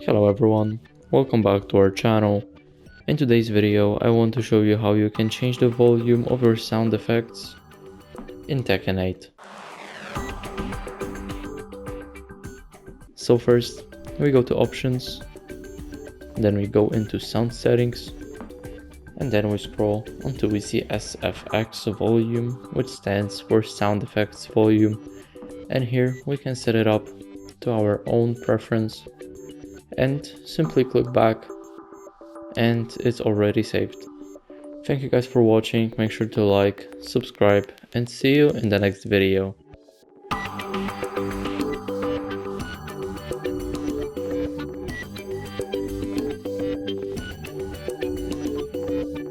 Hello everyone, welcome back to our channel. In today's video I want to show you how you can change the volume of your sound effects in Tekken 8. So first we go to options, then we go into sound settings, and then we scroll until we see SFX volume, which stands for sound effects volume, and here we can set it up to our own preference and simply click back and it's already saved. Thank you guys for watching, make sure to like, subscribe, and see you in the next video.